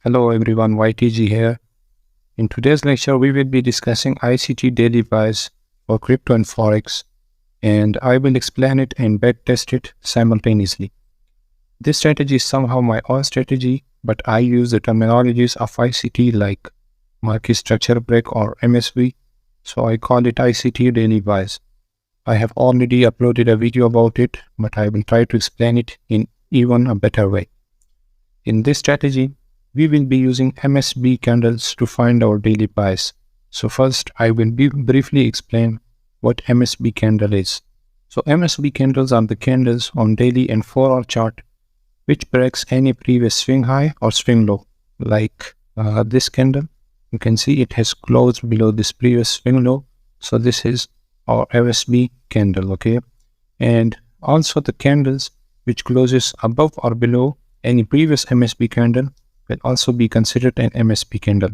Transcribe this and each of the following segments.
Hello everyone, YTG here. In today's lecture, we will be discussing ICT daily buys for crypto and forex, and I will explain it and backtest it simultaneously. This strategy is somehow my own strategy, but I use the terminologies of ICT like market structure break or MSB, so I call it ICT daily buys. I have already uploaded a video about it, but I will try to explain it in even a better way. In this strategy, we will be using MSB candles to find our daily buys. So first, I will briefly explain what MSB candle is. So MSB candles are the candles on daily and 4-hour chart which breaks any previous swing high or swing low. Like this candle, you can see it has closed below this previous swing low. So this is our MSB candle, okay? And also the candles which closes above or below any previous MSB candle will also be considered an MSB candle.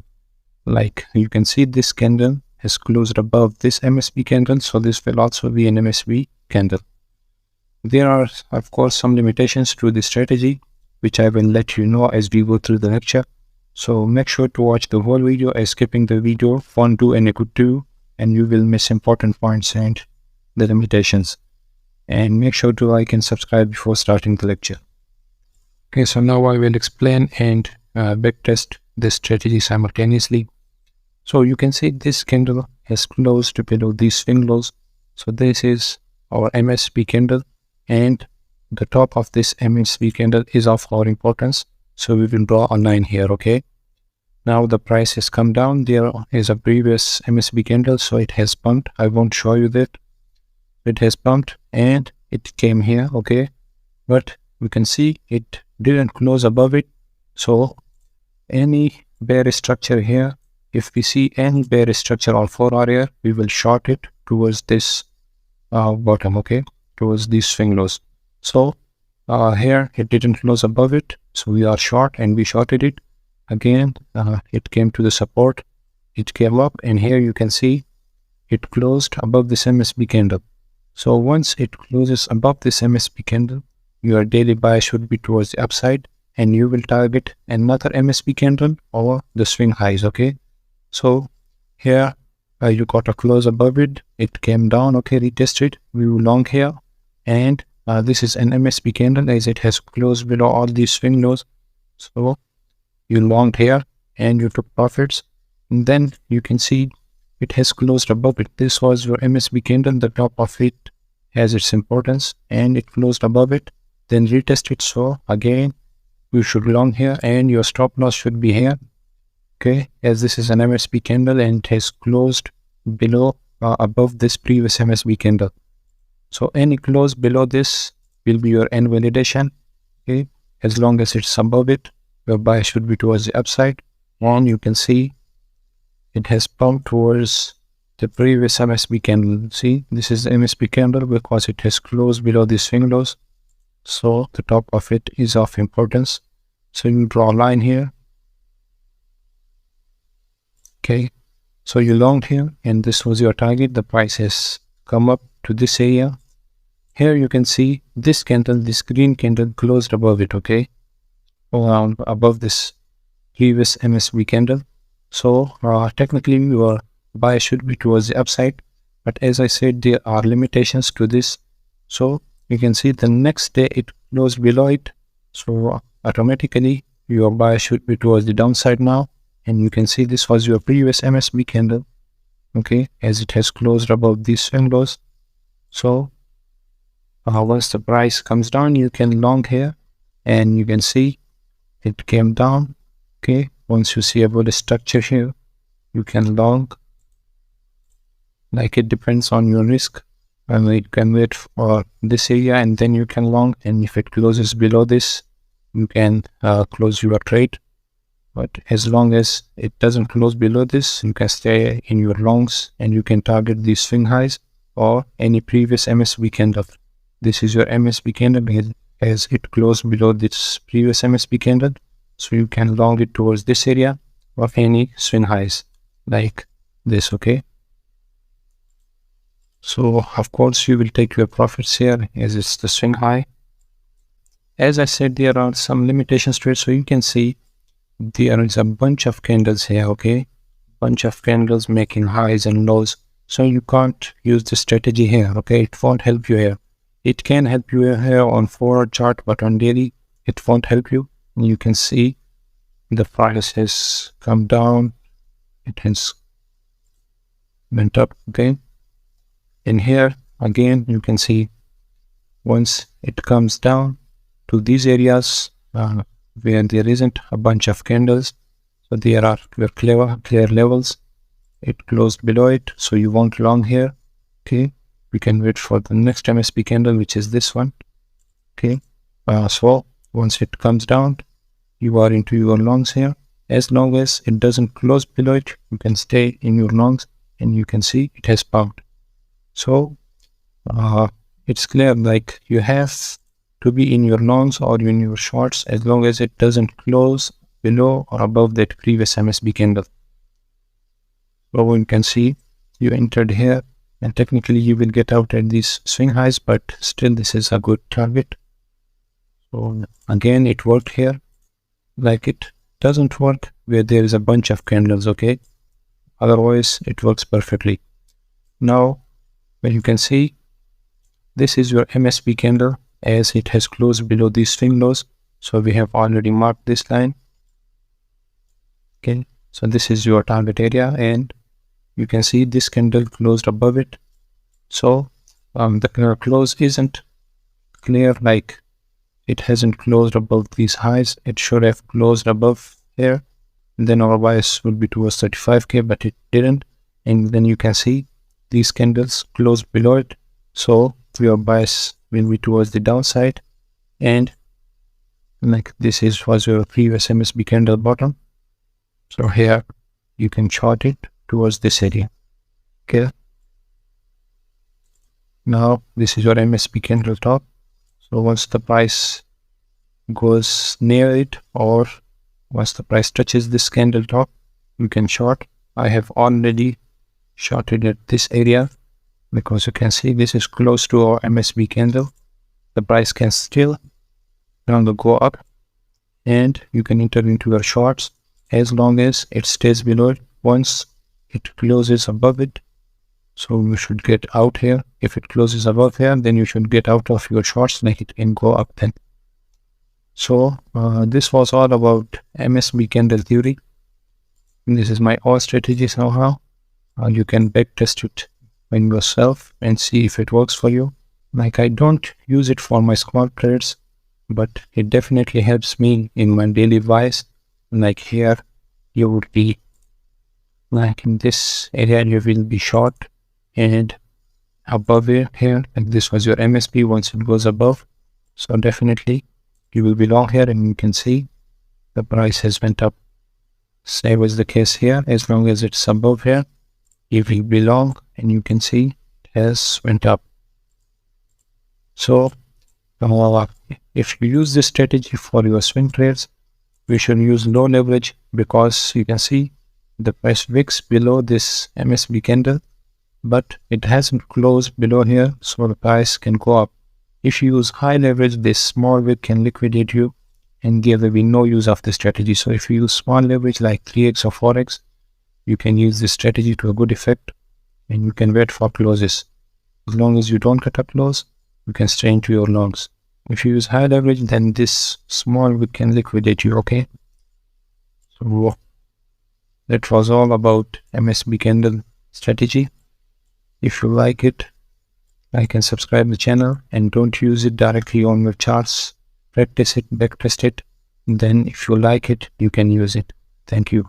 Like you can see this candle has closed above this MSB candle, so this will also be an MSB candle. There are of course some limitations to this strategy, which I will let you know as we go through the lecture. So make sure to watch the whole video, as skipping the video won't do any good to you, and you will miss important points and the limitations. And make sure to like and subscribe before starting the lecture. Okay, so now I will explain and backtest this strategy simultaneously. So you can see this candle has closed below these swing lows. So this is our MSB candle, and the top of this MSB candle is of our importance. So we will draw a line here, okay? Now the price has come down. There is a previous MSB candle, so it has pumped. I won't show you that. It has pumped and it came here, okay? But we can see it didn't close above it. So any bearish structure here, if we see any bearish structure on 4-hour here, we will short it towards this bottom, okay, towards these swing lows. So here it didn't close above it, so we are short and we shorted it. Again, it came to the support, it came up, and here you can see it closed above this MSB candle. So once it closes above this MSB candle, your daily buy should be towards the upside, and you will target another MSB candle or the swing highs, okay? So here you got a close above it, it came down, okay, retested, we will long here, and this is an MSB candle as it has closed below all these swing lows. So you longed here and you took profits, and then you can see it has closed above it. This was your MSB candle, the top of it has its importance, and it closed above it, then retest it. So again you should long here, and your stop loss should be here, okay, as this is an MSB candle and it has closed below above this previous MSB candle. So any close below this will be your end validation, okay? As long as it's above it, your buy should be towards the upside. And you can see it has pumped towards the previous MSB candle. See, this is the MSB candle because it has closed below these swing lows. So the top of it is of importance. So you draw a line here. Okay, so you longed here and this was your target. The price has come up to this area. Here you can see this candle, this green candle closed above it, okay, around above this previous MSB candle. So technically your buy should be towards the upside, but as I said, there are limitations to this. So you can see the next day it closed below it, so automatically your buy should be towards the downside now. And you can see this was your previous MSB candle, okay, as it has closed above these swing lows. So once the price comes down, you can long here, and you can see it came down, okay. Once you see a bullish structure here, you can long, like it depends on your risk, and it can wait for this area and then you can long, and if it closes below this, you can close your trade. But as long as it doesn't close below this, you can stay in your longs and you can target these swing highs or any previous MSB candle. This is your MSB candle as it closed below this previous MSB candle. So you can long it towards this area or any swing highs like this, okay? So of course you will take your profits here as it's the swing high. As I said, there are some limitations to it. So you can see there is a bunch of candles here, okay? Bunch of candles making highs and lows. So you can't use the strategy here, okay? It won't help you here. It can help you here on forward chart, but on daily, it won't help you. You can see the price has come down. It has went up, okay? In here, again, you can see once it comes down to these areas where there isn't a bunch of candles, so there are clear levels. It closed below it, so you want long here, okay? We can wait for the next MSP candle, which is this one, okay? So once it comes down, you are into your longs here. As long as it doesn't close below it, you can stay in your longs, and you can see it has pumped. So it's clear, like you have to be in your longs or in your shorts as long as it doesn't close below or above that previous MSB candle. So you can see you entered here, and technically you will get out at these swing highs, but still this is a good target. So again, it worked here. Like it doesn't work where there is a bunch of candles, okay? Otherwise it works perfectly. Now when you can see, this is your MSB candle as it has closed below these swing lows. So we have already marked this line, okay? So this is your target area, and you can see this candle closed above it. So the close isn't clear, like it hasn't closed above these highs. It should have closed above here, and then our bias would be towards 35k, but it didn't. And then you can see these candles closed below it, so your bias will be towards the downside. And like this was your previous MSB candle bottom, so here you can chart it towards this area, okay? Now this is your MSB candle top. So once the price goes near it, or once the price touches this candle top, you can short. I have already shorted at this area because you can see this is close to our MSB candle. The price can still go up, and you can enter into your shorts as long as it stays below it. Once it closes above it, so you should get out here. If it closes above here, then you should get out of your shorts, like it can go up then. So this was all about MSB candle theory. This is my own strategy somehow. You can backtest it by yourself and see if it works for you. Like I don't use it for my small trades, but it definitely helps me in my daily buys. Like here, you would be like in this area, you will be short, and above it here, and this was your MSP. Once it goes above, so definitely you will be long here, and you can see the price has went up. Same was the case here. As long as it's above here, you will be long, and you can see it has went up. So if you use this strategy for your swing trades, we should use low leverage, because you can see the price wicks below this MSB candle, but it hasn't closed below here, so the price can go up. If you use high leverage, this small wick can liquidate you, and there will be no use of this strategy. So if you use small leverage like 3x or 4x, you can use this strategy to a good effect, and you can wait for closes. As long as you don't cut a close, you can stay into your longs. If you use high leverage, then this small wick can liquidate you, okay? So that was all about MSB candle strategy. If you like it, like and subscribe the channel, and don't use it directly on your charts. Practice it, backtest it. Then if you like it, you can use it. Thank you.